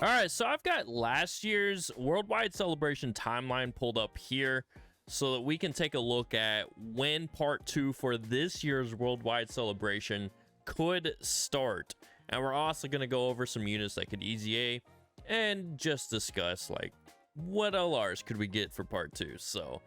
All right, so I've got last year's worldwide celebration timeline pulled up here so that we can take a look at when part 2 for this year's worldwide celebration could start. And we're also going to go over some units that could EZA and just discuss like what LRs could we get for part 2. So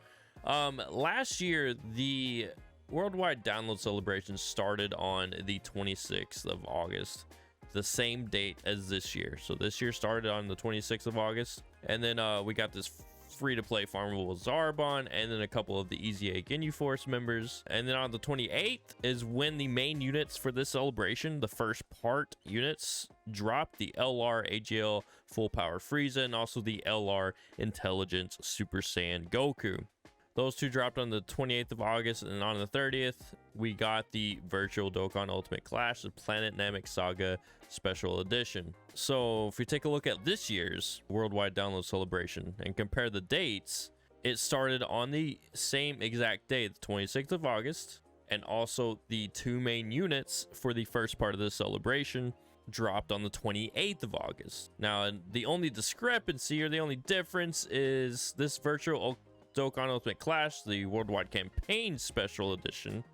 last year the worldwide download celebration started on the 26th of August, the same date as this year. So this year started on the 26th of August, and then we got this free-to-play farmable Zarbon, and then a couple of the EZA Ginyu Force members. And then on the 28th is when the main units for this celebration, the first part units, dropped: the LR AGL Full Power Frieza and also the LR Intelligence Super Saiyan Goku. Those two dropped on the 28th of August, and on the 30th, we got the Virtual Dokkan Ultimate Clash, the Planet Namek Saga Special Edition. So if we take a look at this year's worldwide download celebration and compare the dates, it started on the same exact day, the 26th of August, and also the two main units for the first part of the celebration dropped on the 28th of August. Now, the only discrepancy or the only difference is this Virtual Dokkan Ultimate Clash, the Worldwide Campaign Special Edition,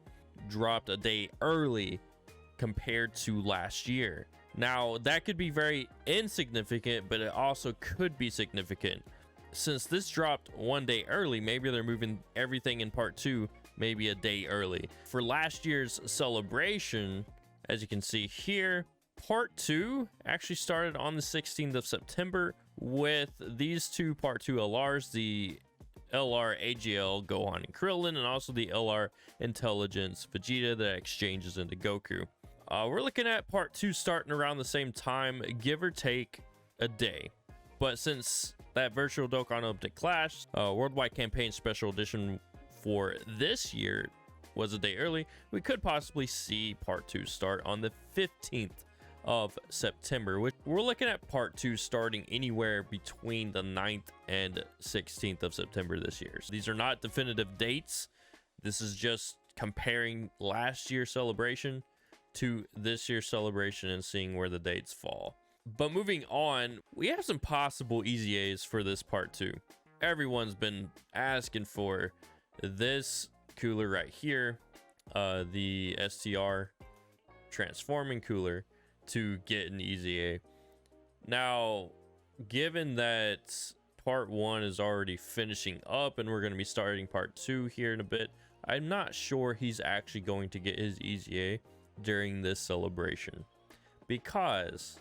dropped a day early compared to last year. Now, that could be very insignificant, but it also could be significant. Since this dropped one day early, maybe they're moving everything in part 2 maybe a day early. For last year's celebration, as you can see here, part 2 actually started on the 16th of September with these two part 2 LRs, the LR AGL Gohan and Krillin, and also the LR Intelligence Vegeta that exchanges into Goku. We're looking at part 2 starting around the same time, give or take a day. But since that Virtual Dokkan Ultimate Clash Worldwide Campaign Special Edition for this year was a day early, we could possibly see part 2 start on the 15th of September, which we're looking at part 2 starting anywhere between the 9th and 16th of September this year. So these are not definitive dates. This is just comparing last year's celebration to this year's celebration and seeing where the dates fall. But moving on, we have some possible EZAs for this part 2. Everyone's been asking for this cooler right here, the STR transforming cooler, to get an EZA. Now, given that part 1 is already finishing up and we're going to be starting part 2 here in a bit, I'm not sure he's actually going to get his EZA during this celebration, because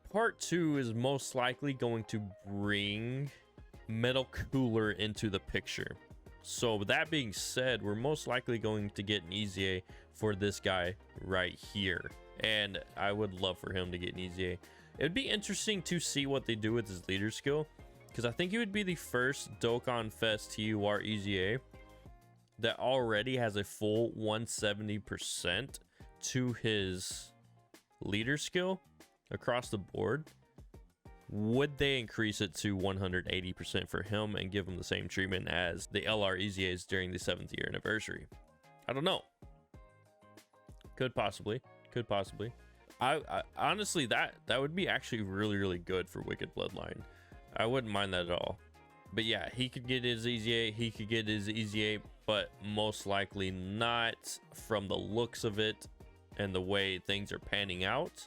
part 2 is most likely going to bring Metal Cooler into the picture. So with that being said, we're most likely going to get an EZA for this guy right here, and I would love for him to get an EZA. It would be interesting to see what they do with his leader skill, because I think he would be the first Dokkan Fest TUR EZA that already has a full 170% to his leader skill across the board. Would they increase it to 180% for him and give him the same treatment as the LR EZAs during the 7th year anniversary? I don't know. Could possibly. I honestly, that would be actually really good for Wicked Bloodline. I wouldn't mind that at all. But yeah, he could get his EZA, but most likely not from the looks of it and the way things are panning out.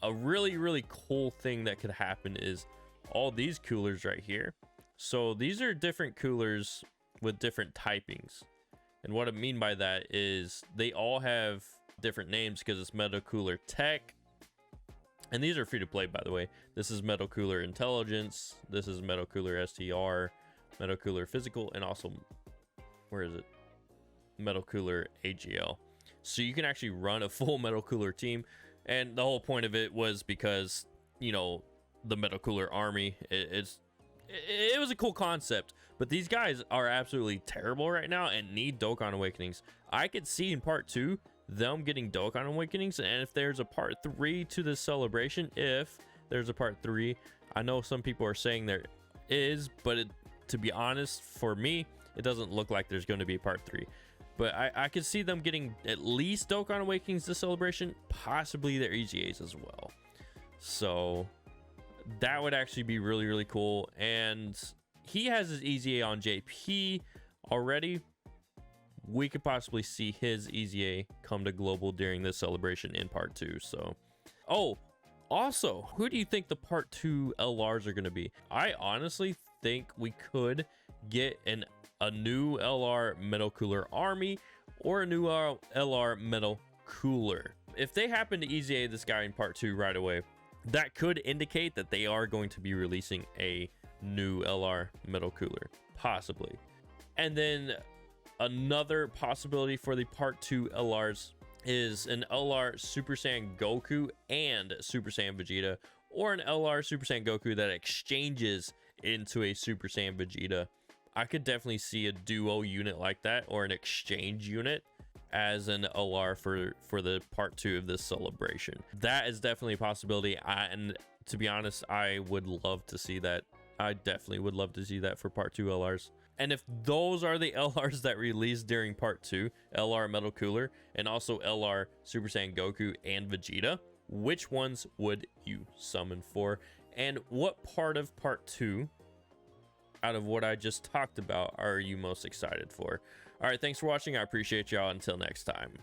A really cool thing that could happen is all these coolers right here. So these are different coolers with different typings, and what I mean by that is they all have different names because it's Metal Cooler Tech, and these are free to play, by the way. This is Metal Cooler Intelligence, this is Metal Cooler STR, Metal Cooler Physical, and also, where is it, Metal Cooler AGL. So you can actually run a full Metal Cooler team. And the whole point of it was because, you know, the Metal Cooler army, it was a cool concept, but these guys are absolutely terrible right now and need Dokkan Awakenings. I could see in part 2 them getting Dokkan Awakenings, and if there's a part 3 to this celebration, I know some people are saying there is, but to be honest, for me, it doesn't look like there's going to be a part 3. But I could see them getting at least Dokkan Awakenings this celebration, possibly their EZAs as well. So That would actually be really, really cool. And he has his EZA on JP already. We could possibly see his EZA come to global during this celebration in part 2. So, oh, also, who do you think the part 2 LRs are going to be? I honestly think we could get a new LR Metal Cooler Army or a new LR Metal Cooler. If they happen to EZA this guy in part 2 right away, that could indicate that they are going to be releasing a new LR Metal Cooler, possibly. And then another possibility for the part 2 LRs is an LR Super Saiyan Goku and Super Saiyan Vegeta, or an LR Super Saiyan Goku that exchanges into a Super Saiyan Vegeta. I could definitely see a duo unit like that, or an exchange unit as an LR for the part 2 of this celebration. That is definitely a possibility. And to be honest, I would love to see that. I definitely would love to see that for part 2 LRs. And if those are the LRs that released during part 2, LR Metal Cooler and also LR Super Saiyan Goku and Vegeta, which ones would you summon for? And what part of part 2 out of what I just talked about are you most excited for? All right, thanks for watching. I appreciate y'all. Until next time.